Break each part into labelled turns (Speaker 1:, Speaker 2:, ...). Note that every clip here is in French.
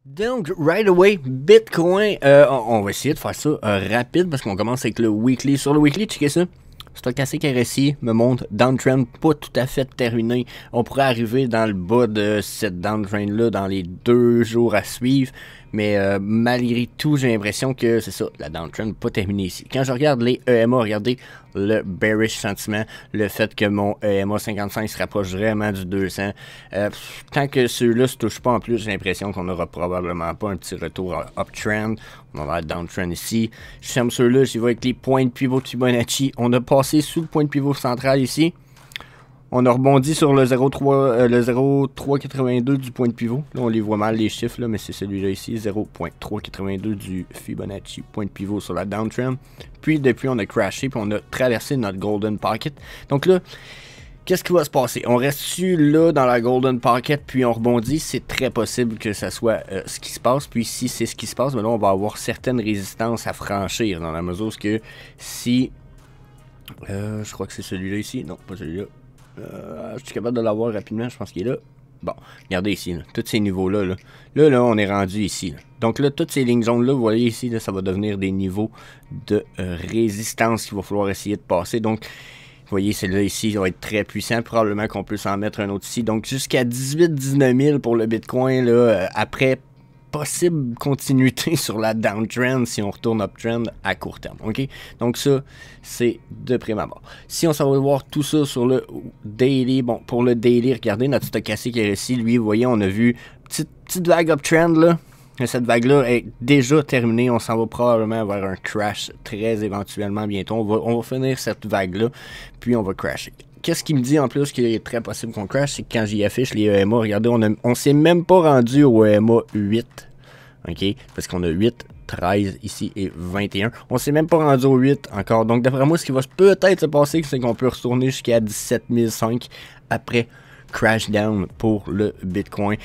Speaker 1: Donc, right away, Bitcoin, on va essayer de faire ça rapide parce qu'on commence avec le weekly. Sur le weekly, checkez ça. Stochastic RSI me montre downtrend pas tout à fait terminé. On pourrait arriver dans le bas de cette downtrend-là dans les 2 jours à suivre. Mais malgré tout, j'ai l'impression que c'est ça, la downtrend pas terminée ici. Quand je regarde les EMA, regardez le bearish sentiment, le fait que mon EMA 55 se rapproche vraiment du 200. Tant que ceux-là se touchent pas en plus, j'ai l'impression qu'on n'aura probablement pas un petit retour uptrend. On va avoir downtrend ici. Je ferme ceux-là, j'y vais avec les points de pivot de Fibonacci. On a passé sous le point de pivot central ici. On a rebondi sur le 0.382 du point de pivot. Là, on les voit mal les chiffres, là, mais c'est celui-là ici, 0.382 du Fibonacci point de pivot sur la downtrend. Puis depuis, on a crashé, puis on a traversé notre Golden Pocket. Donc là, qu'est-ce qui va se passer? On reste-tu là dans la Golden Pocket, puis on rebondit? C'est très possible que ça soit ce qui se passe. Puis si c'est ce qui se passe, ben là, on va avoir certaines résistances à franchir, dans la mesure que si... je crois que c'est celui-là ici. Non, pas celui-là. Je suis capable de l'avoir rapidement, je pense qu'il est là. Bon, regardez ici, là, tous ces niveaux-là. Là, on est rendu ici. Là. Donc là, toutes ces lignes jaunes-là, vous voyez ici, là, ça va devenir des niveaux de résistance qu'il va falloir essayer de passer. Donc, vous voyez, celle-là ici, ça va être très puissant. Probablement qu'on peut s'en mettre un autre ici. Donc, jusqu'à 18-19 000 pour le Bitcoin, là, après possible continuité sur la downtrend si on retourne uptrend à court terme, ok? Donc ça, c'est de prime abord. Si on s'en va voir tout ça sur le daily, bon, pour le daily, regardez notre stochastique RSI, lui, vous voyez, on a vu petite vague uptrend, là. Cette vague-là est déjà terminée, on s'en va probablement vers un crash très éventuellement bientôt. On va finir cette vague-là, puis on va crasher. Qu'est-ce qui me dit en plus qu'il est très possible qu'on crash, c'est que quand j'y affiche les EMA, regardez, on s'est même pas rendu au EMA 8, ok, parce qu'on a 8, 13 ici et 21. On s'est même pas rendu au 8 encore, donc d'après moi, ce qui va peut-être se passer, c'est qu'on peut retourner jusqu'à 17 500 après crash down pour le Bitcoin.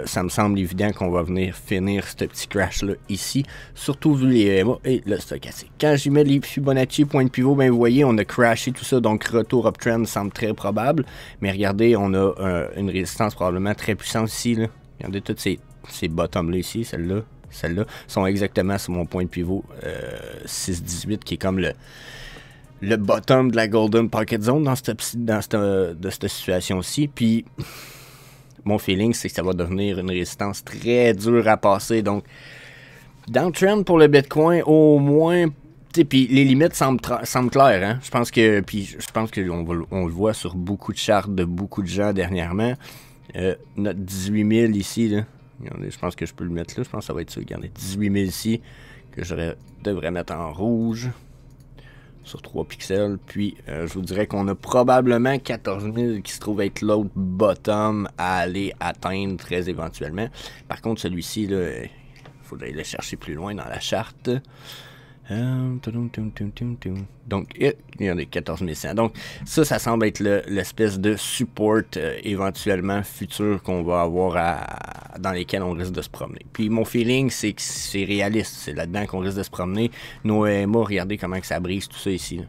Speaker 1: Ça me semble évident qu'on va venir finir ce petit crash là ici, surtout vu les EMA et le stochastique. Quand j'y mets les Fibonacci point de pivot, ben vous voyez on a crashé tout ça, donc retour uptrend semble très probable, mais regardez on a une résistance probablement très puissante ici là. Regardez toutes ces bottoms là ici, celles-là sont exactement sur mon point de pivot 6,18 qui est comme le bottom de la Golden Pocket Zone dans cette situation-ci. Puis, mon feeling, c'est que ça va devenir une résistance très dure à passer. Donc, downtrend pour le Bitcoin, au moins... Puis les limites semblent claires. Hein? Je pense qu'on le voit sur beaucoup de charts de beaucoup de gens dernièrement. Notre 18 000 ici, là, regardez, je pense que je peux le mettre là. Je pense que ça va être ça. Regardez, 18 000 ici, que je devrais mettre en rouge. Sur 3 pixels, puis je vous dirais qu'on a probablement 14 000 qui se trouve être l'autre bottom à aller atteindre très éventuellement. Par contre, celui-ci, il faudrait le chercher plus loin dans la charte. Donc, il y en a 14 100. Donc, ça semble être l'espèce de support éventuellement futur qu'on va avoir dans lesquels on risque de se promener. Puis, mon feeling, c'est que c'est réaliste. C'est là-dedans qu'on risque de se promener. Nos EMA, regardez comment que ça brise tout ça ici. Là.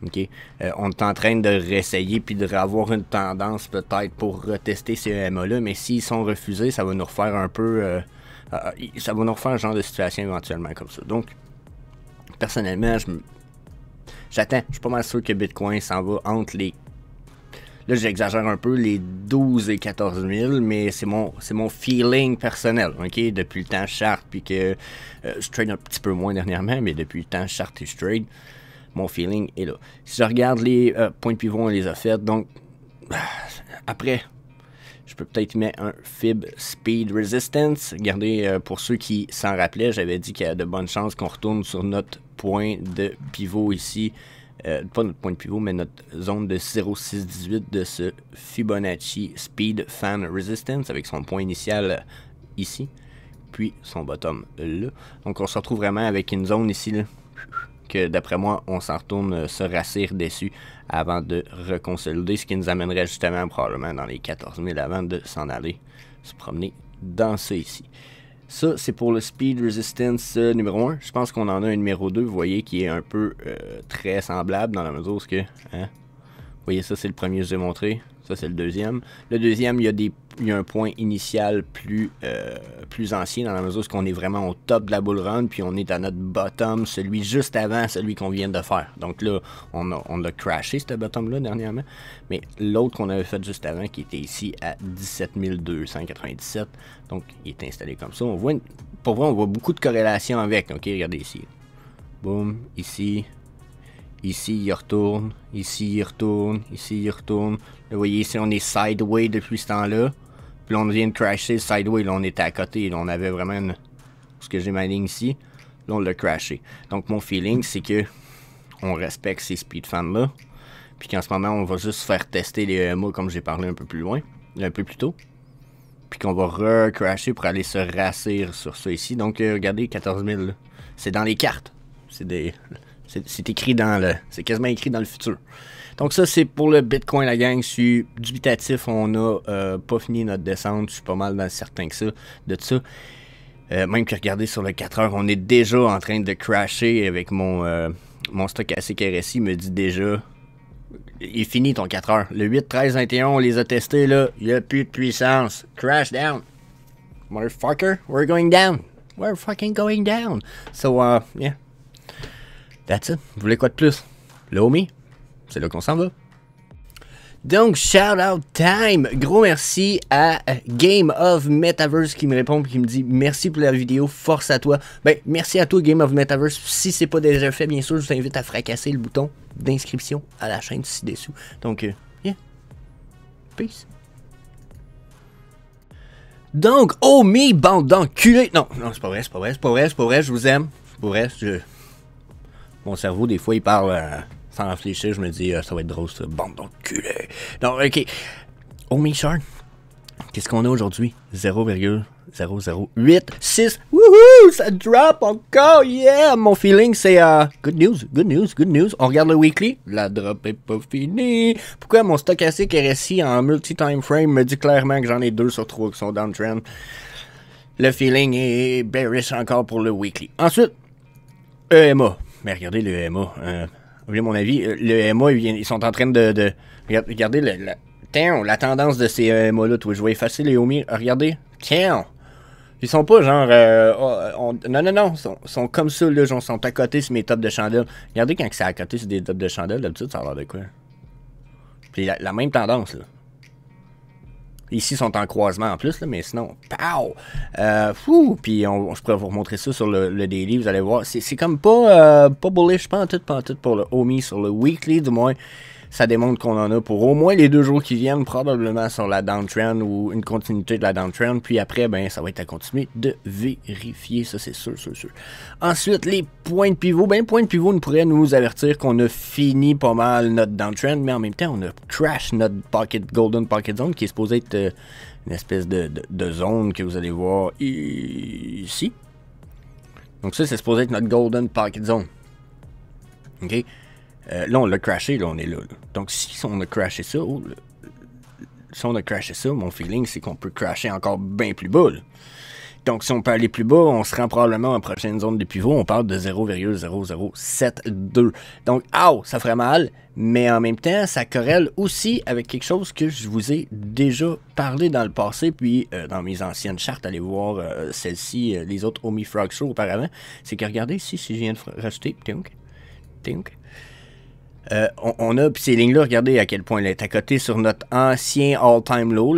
Speaker 1: Okay. On est en train de réessayer puis de avoir une tendance peut-être pour retester ces EMA-là. Mais s'ils sont refusés, ça va nous refaire un peu... ça va nous refaire un genre de situation éventuellement comme ça. Donc, personnellement, j'attends. Je suis pas mal sûr que Bitcoin s'en va entre les... Là, j'exagère un peu, les 12 et 14 000, mais c'est mon feeling personnel, ok? Depuis le temps, je charte, puis que je trade un petit peu moins dernièrement, mais depuis le temps, je charte et je trade. Mon feeling est là. Si je regarde les points de pivot, on les a fait, donc... après... Je peux peut-être mettre un Fib Speed Resistance. Regardez, pour ceux qui s'en rappelaient, j'avais dit qu'il y a de bonnes chances qu'on retourne sur notre point de pivot ici. Pas notre point de pivot, mais notre zone de 0,618 de ce Fibonacci Speed Fan Resistance avec son point initial ici. Puis son bottom là. Donc on se retrouve vraiment avec une zone ici là. Que d'après moi, on s'en retourne se rassir dessus avant de reconsolider, ce qui nous amènerait justement probablement dans les 14 000 avant de s'en aller se promener dans ça ici. Ça, c'est pour le Speed Resistance numéro 1. Je pense qu'on en a un numéro 2, vous voyez, qui est un peu très semblable dans la mesure où hein, voyez, ça c'est le premier que je vous ai montré. Ça c'est le deuxième. Le deuxième, il y a un point initial plus ancien dans la mesure où on est vraiment au top de la bull run, puis on est à notre bottom, celui juste avant celui qu'on vient de faire. Donc là, on a crashé ce bottom-là dernièrement, mais l'autre qu'on avait fait juste avant, qui était ici à 17 297, donc il est installé comme ça. On voit, pour vrai, on voit beaucoup de corrélations avec. Ok, regardez ici. Boum, ici. Ici, il retourne. Ici, il retourne. Ici, il retourne. Là, vous voyez, ici, on est sideway depuis ce temps-là. Puis là, on vient de crasher sideway. Là, on était à côté. Là, on avait vraiment une... Parce que j'ai ma ligne ici. Là, on l'a crashé. Donc, mon feeling, c'est que on respecte ces speed fans-là. Puis qu'en ce moment, on va juste faire tester les EMA comme j'ai parlé un peu plus loin. Un peu plus tôt. Puis qu'on va recrasher pour aller se rassir sur ça ici. Donc, regardez, 14 000. C'est dans les cartes. C'est des... C'est écrit dans le... C'est quasiment écrit dans le futur. Donc ça, c'est pour le Bitcoin, la gang. Je suis dubitatif. On n'a pas fini notre descente. Je suis pas mal dans certain que ça, de ça. Même que regardez sur le 4 heures, on est déjà en train de crasher avec mon stochastique RSI. Me dit déjà... Il est fini ton 4 heures. Le 8, 13, 21, on les a testés là. Il n'y a plus de puissance. Crash down. Motherfucker, we're going down. We're fucking going down. So, yeah. That's it. Vous voulez quoi de plus? Le homie, c'est là qu'on s'en va. Donc, shout out time. Gros merci à Game of Metaverse qui me répond et qui me dit merci pour la vidéo, force à toi. Ben, merci à toi Game of Metaverse. Si c'est pas déjà fait, bien sûr, je t'invite à fracasser le bouton d'inscription à la chaîne ci-dessous. Donc, yeah. Peace. Donc, oh me, bande d'enculés. Non, c'est pas vrai, c'est pas vrai, c'est pas vrai, c'est pas vrai, je vous aime. C'est pas vrai, mon cerveau, des fois, il parle sans réfléchir. Je me dis, ça va être drôle, ça. Bande d'enculés. Donc, ok. Oh, mes Shard. Qu'est-ce qu'on a aujourd'hui? 0,0086. Wouhou! Ça drop encore! Yeah! Mon feeling, c'est good news, good news, good news. On regarde le weekly. La drop est pas finie. Pourquoi mon stochastique RSI en multi-time frame me dit clairement que j'en ai 2 sur 3 qui sont downtrend? Le feeling est bearish encore pour le weekly. Ensuite, EMA. Mais regardez le EMA. Vous voulez mon avis? Le EMA, ils sont en train de regardez la tendance de ces EMA-là. Je vais effacer les homie. Regardez. Tiens! Ils sont pas genre... non. Ils sont comme ça, là. Ils sont à côté sur mes tops de chandelle. Regardez quand c'est à côté sur des tops de chandelle. D'habitude, ça a l'air de quoi? Puis la même tendance, là. Ici, ils sont en croisement en plus, là, mais sinon, pow! Puis je pourrais vous remontrer ça sur le daily, vous allez voir. C'est comme pas bullish, pas en tout pour le homie, sur le weekly, du moins. Ça démontre qu'on en a pour au moins les 2 jours qui viennent, probablement sur la downtrend ou une continuité de la downtrend. Puis après, ben, ça va être à continuer de vérifier, ça c'est sûr. Ensuite, les points de pivot. Ben, point de pivot pourrait nous avertir qu'on a fini pas mal notre downtrend, mais en même temps, on a crash notre golden pocket zone qui est supposé être une espèce de zone que vous allez voir ici. Donc ça, c'est supposé être notre golden pocket zone. OK? Là, on l'a crashé, là, on est là. Donc, si on a crashé ça, mon feeling, c'est qu'on peut crasher encore bien plus bas, là. Donc, si on peut aller plus bas, on se rend probablement en prochaine zone de pivot. On parle de 0,0072. Donc, ça ferait mal. Mais en même temps, ça corrèle aussi avec quelque chose que je vous ai déjà parlé dans le passé. Puis, dans mes anciennes chartes, allez voir celle-ci, les autres Omi Frog Show auparavant. C'est que, regardez ici, si je viens de rajouter... on a, puis ces lignes-là, regardez à quel point elle est à côté sur notre ancien all-time low,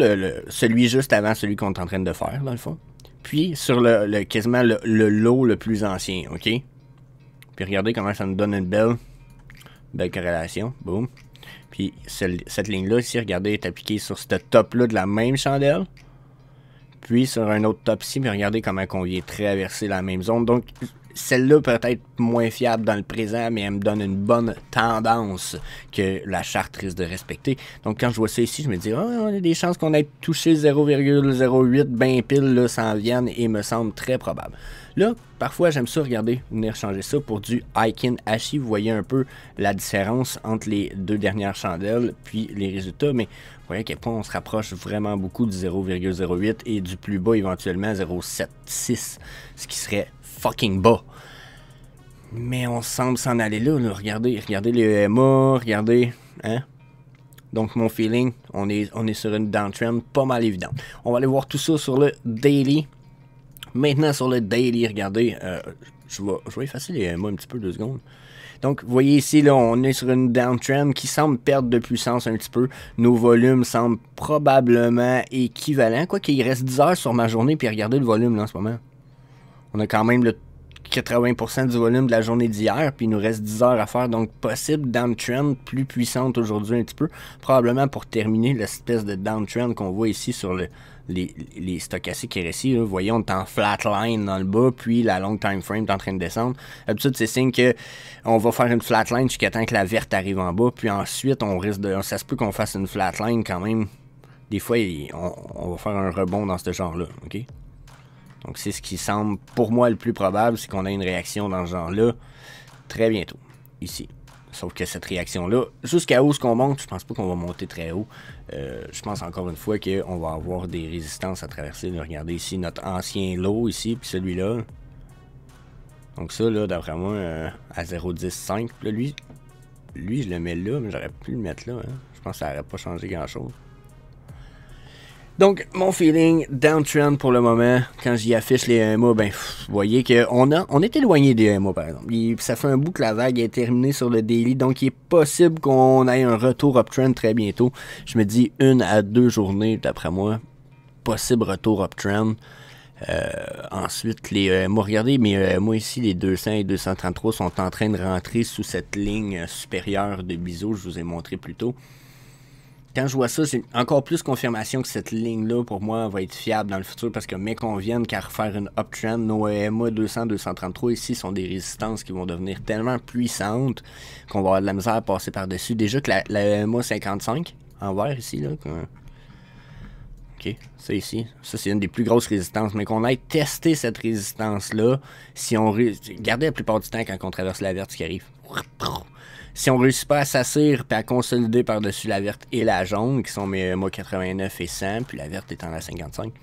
Speaker 1: celui juste avant celui qu'on est en train de faire, dans le fond. Puis sur quasiment le low le plus ancien, OK? Puis regardez comment ça nous donne une belle corrélation. Boum. Puis cette ligne-là, ici, regardez, est appliquée sur ce top-là de la même chandelle. Puis sur un autre top ici, mais regardez comment on vient traverser la même zone. Donc, celle-là peut être moins fiable dans le présent, mais elle me donne une bonne tendance que la charte risque de respecter. Donc, quand je vois ça ici, je me dis, on a des chances qu'on ait touché 0,08 bien pile, là, s'en viennent, et me semble très probable. Là, parfois, j'aime ça, regardez, venir changer ça pour du Aikin Ashi. Vous voyez un peu la différence entre les 2 dernières chandelles, puis les résultats, mais vous voyez à quel point on se rapproche vraiment beaucoup du 0,08 et du plus bas, éventuellement, 0,76, ce qui serait fucking bas. Mais on semble s'en aller là. Regardez les EMA, regardez, hein? Donc mon feeling, on est sur une downtrend pas mal évidente. On va aller voir tout ça sur le daily. Maintenant sur le daily, regardez, je vais effacer les MA un petit peu 2 secondes. Donc, vous voyez ici, là, on est sur une downtrend qui semble perdre de puissance un petit peu. Nos volumes semblent probablement équivalents. Quoi qu'il reste 10 heures sur ma journée, puis regardez le volume là, en ce moment. On a quand même le 80% du volume de la journée d'hier, puis il nous reste 10 heures à faire. Donc, possible downtrend plus puissante aujourd'hui un petit peu. Probablement pour terminer l'espèce de downtrend qu'on voit ici sur les stochastiques RSI, là. Vous voyez, on est en flatline dans le bas, puis la long time frame est en train de descendre. D'habitude, c'est signe que on va faire une flatline jusqu'à temps que la verte arrive en bas, puis ensuite, on risque de... Ça se peut qu'on fasse une flatline quand même. Des fois, on va faire un rebond dans ce genre-là, ok? Donc, c'est ce qui semble, pour moi, le plus probable, c'est qu'on a une réaction dans ce genre-là très bientôt, ici. Sauf que cette réaction-là, jusqu'à où est-ce qu'on monte, je pense pas qu'on va monter très haut. Je pense encore une fois qu'on va avoir des résistances à traverser. Là, regardez ici notre ancien low ici, puis celui-là. Donc ça, là, d'après moi, à 0,105. Là, lui, je le mets là, mais j'aurais pu le mettre là. Hein. Je pense que ça n'aurait pas changé grand-chose. Donc, mon feeling, downtrend pour le moment, quand j'y affiche les MA, ben, vous voyez qu'on est éloigné des MA, par exemple. Ça fait un bout que la vague est terminée sur le daily, donc il est possible qu'on ait un retour uptrend très bientôt. Je me dis 1 à 2 journées, d'après moi, possible retour uptrend. Ensuite, les MA, regardez, mais moi ici, les 200 et 233 sont en train de rentrer sous cette ligne supérieure de Biseau, je vous ai montré plus tôt. Quand je vois ça, c'est encore plus confirmation que cette ligne-là, pour moi, va être fiable dans le futur, parce que mec, on vienne qu'à refaire une uptrend, nos MA 200, 233 ici sont des résistances qui vont devenir tellement puissantes qu'on va avoir de la misère à passer par-dessus. Déjà que la MA 55, en vert ici, là, ok, ça ici, ça c'est une des plus grosses résistances, mais qu'on ait testé cette résistance-là, si on... Regardez la plupart du temps quand on traverse la verte, ce qui arrive. Si on réussit pas à s'assir et à consolider par-dessus la verte et la jaune, qui sont mes MA 89 et 100, puis la verte étant la 55,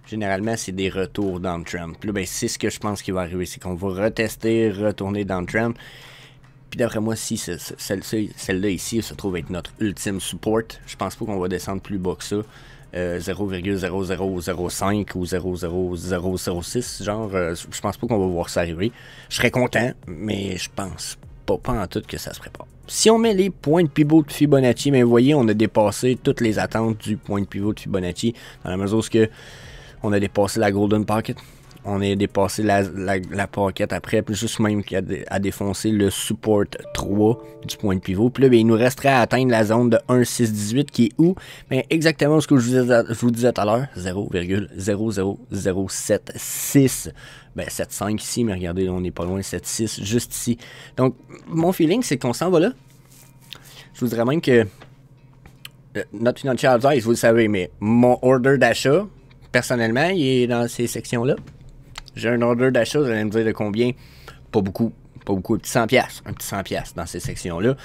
Speaker 1: généralement, c'est des retours downtrend. Puis là, ben, c'est ce que je pense qui va arriver, c'est qu'on va retester, retourner downtrend. Puis d'après moi, si celle-là ici se trouve être notre ultime support, je pense pas qu'on va descendre plus bas que ça. 0,0005 ou 0,0006, genre, je pense pas qu'on va voir ça arriver. Je serais content, mais je pense pas en tout que ça se prépare. Si on met les points de pivot de Fibonacci, mais vous voyez, on a dépassé toutes les attentes du point de pivot de Fibonacci, dans la mesure où on a dépassé la Golden Pocket, on a dépassé la Pocket après, puis juste même à défoncer le support 3 du point de pivot. Puis là, bien, il nous resterait à atteindre la zone de 1,618 qui est où? Bien, exactement ce que je vous disais tout à l'heure, 0,00076. Ben, 7,5 ici, mais regardez, on n'est pas loin, 7,6 juste ici. Donc, mon feeling, c'est qu'on s'en va là. Je vous dirais même que notre financial advice, vous le savez, mais mon order d'achat, personnellement, il est dans ces sections-là. J'ai un order d'achat, vous allez me dire de combien? Pas beaucoup, un petit 100$, un petit 100$ dans ces sections-là.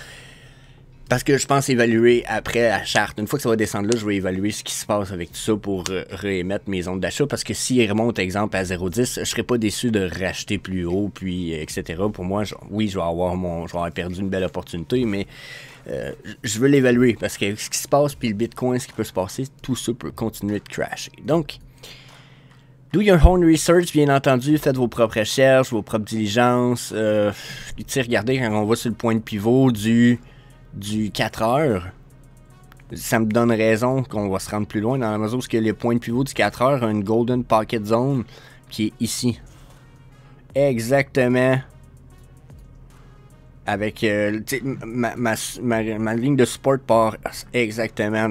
Speaker 1: Parce que je pense évaluer après la charte. Une fois que ça va descendre là, je vais évaluer ce qui se passe avec tout ça pour réémettre mes zones d'achat. Parce que s'il remonte, exemple, à 0,10, je serais pas déçu de racheter plus haut, puis etc. Pour moi, oui, je vais avoir perdu une belle opportunité, mais je veux l'évaluer. Parce que ce qui se passe, puis le Bitcoin, ce qui peut se passer, tout ça peut continuer de crasher. Donc, do your own research, bien entendu, faites vos propres recherches, vos propres diligences. Regardez, quand on va sur le point de pivot du 4 heures, ça me donne raison qu'on va se rendre plus loin dans la mesure où le point de pivot du 4 heures a une Golden Pocket Zone qui est ici. Exactement. Avec ma ligne de support part exactement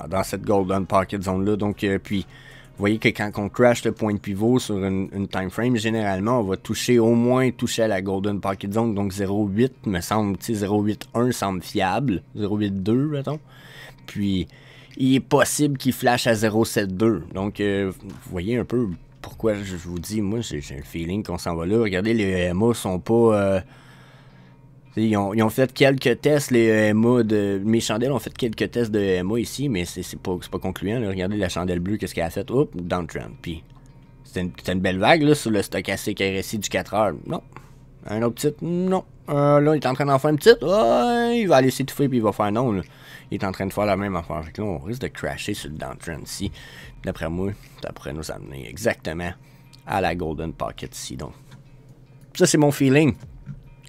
Speaker 1: dans cette Golden Pocket Zone là. Donc, puis, vous voyez que quand on crash le point de pivot sur une time frame, généralement, on va au moins toucher à la Golden Pocket Zone. Donc 0,8 me semble, 0,81 semble fiable. 0,82, mettons. Puis, il est possible qu'il flash à 0,72. Donc, vous voyez un peu pourquoi je vous dis, moi, j'ai le feeling qu'on s'en va là. Regardez, les EMA sont pas... Ils ont fait quelques tests, les EMA mes chandelles ont fait quelques tests de EMA ici, mais c'est pas concluant. Là. Regardez la chandelle bleue, qu'est-ce qu'elle a fait? Hop, downtrend. Puis, c'était une belle vague là, sur le stochastique RSI du 4 heures. Non, Un autre titre? Non. Là, il est en train d'en faire une petite. Il va aller s'étouffer puis il va faire non. Là. Il est en train de faire la même affaire. Là, on risque de crasher sur le downtrend ici. D'après moi, ça pourrait nous amener exactement à la Golden Pocket ici. Donc, ça, c'est mon feeling.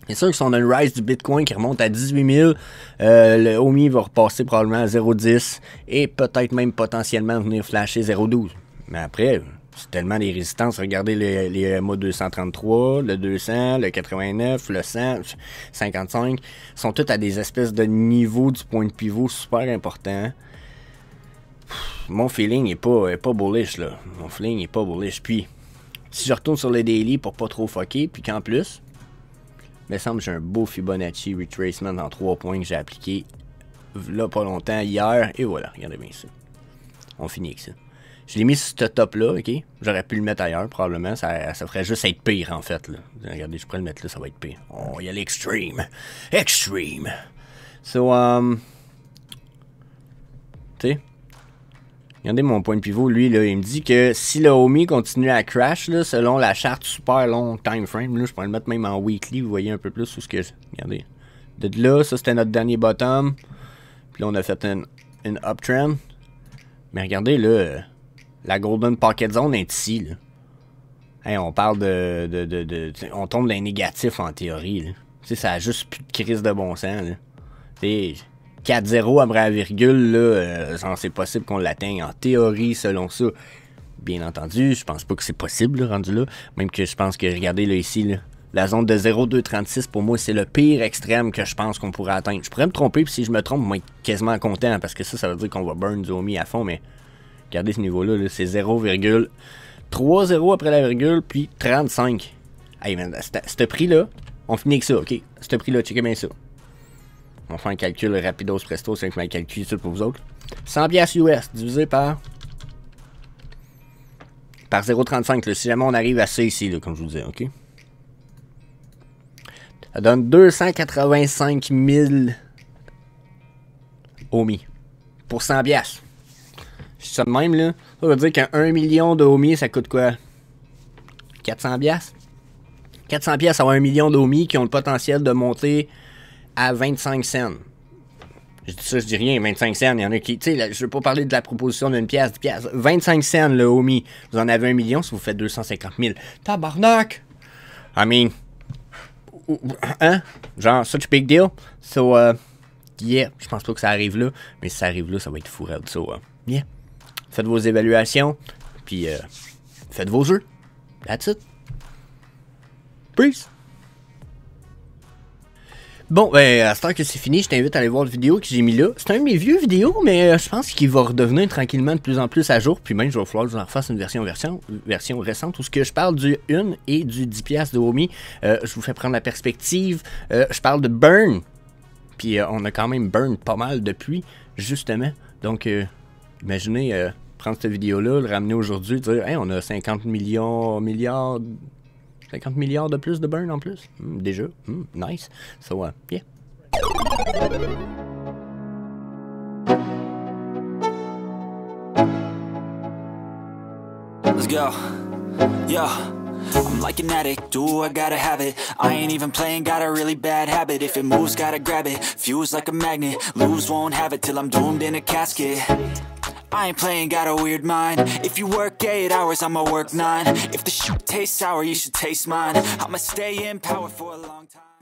Speaker 1: C'est sûr que si on a une rise du Bitcoin qui remonte à 18 000, le OMI va repasser probablement à 0,10 et peut-être même potentiellement venir flasher 0,12. Mais après, c'est tellement des résistances. Regardez les mots 233, le 200, le 89, le 100, 55. Sont tous à des espèces de niveaux du point de pivot super importants. Mon feeling n'est pas bullish, là. Mon feeling n'est pas bullish. Puis, si je retourne sur les daily pour pas trop fucker, puis qu'en plus, il me semble que j'ai un beau Fibonacci retracement en 3 points que j'ai appliqué là pas longtemps, hier. Et voilà, regardez bien ça. On finit avec ça. Je l'ai mis sur ce top-là, ok? J'aurais pu le mettre ailleurs, probablement. Ça ferait juste être pire, en fait. Là. Regardez, je pourrais le mettre là, ça va être pire. Oh, il y a l'extreme. Extreme. So, tu sais, regardez mon point de pivot, lui, là, il me dit que si le OMI continue à crash, là, selon la charte super long time frame, là, je pourrais le mettre même en weekly, vous voyez un peu plus où ce que... Regardez. De là, ça, c'était notre dernier bottom. Puis là, on a fait une uptrend. Mais regardez, là... La Golden Pocket Zone est ici, là. Hey, on parle on tombe dans les négatifs en théorie, là. Tu sais, ça a juste plus de crise de bon sens, là. Tu sais, 4-0 après la virgule, là, c'est possible qu'on l'atteigne en théorie, selon ça. Bien entendu, je pense pas que c'est possible, là, rendu là. Même que je pense que, regardez, là, ici, là, la zone de 0,236, pour moi, c'est le pire extrême que je pense qu'on pourrait atteindre. Je pourrais me tromper, puis si je me trompe, moi, être quasiment content, parce que ça veut dire qu'on va burn du OMI à fond, mais... Regardez ce niveau-là, -là, c'est 0,30 après la virgule, puis 35. Hey man, ce prix-là, on finit avec ça, ok? Ce prix-là, checkez bien ça. On fait un calcul rapidos presto, c'est que je vais calculer ça pour vous autres. 100$ US divisé par 0,35, si jamais on arrive à ça ici, là, comme je vous disais, ok? Ça donne 285 000 OMI pour 100$. Ça de même, là, ça veut dire qu'un 1 million de OMI, ça coûte quoi? 400$? 400$ avoir 1 million d'OMI qui ont le potentiel de monter à 25 cents. Je dis ça, je dis rien, 25 cents, il y en a qui... Tu sais, je veux pas parler de la proposition d'une pièce, 10 pièces. 25 cents, le OMI. Vous en avez 1 million si vous faites 250 000. Tabarnak! I mean... Hein? Genre, such a big deal. So, yeah, je pense pas que ça arrive là. Mais si ça arrive là, ça va être fou. So, yeah. Faites vos évaluations, puis faites vos jeux. That's it. Peace. Bon, ben, à ce temps que c'est fini, je t'invite à aller voir la vidéo que j'ai mis là. C'est un de mes vieux vidéos, mais je pense qu'il va redevenir tranquillement de plus en plus à jour. Puis même, je vais falloir que je en refasse une version récente où ce que je parle du 1 et du 10$ de OMI. Je vous fais prendre la perspective. Je parle de burn. Puis on a quand même burn pas mal depuis, justement. Donc, imaginez... prendre cette vidéo-là, le ramener aujourd'hui, dire hey, on a 50 milliards de plus de burn en plus. Déjà. Nice. So, yeah. Let's go. Yo. I'm like an addict, do I gotta have it. I ain't even playing, got a really bad habit. If it moves, gotta grab it. Fuse like a magnet, lose, won't have it till I'm doomed in a casket. I ain't playing, got a weird mind. If you work 8 hours, I'ma work 9. If the shit tastes sour, you should taste mine. I'ma stay in power for a long time.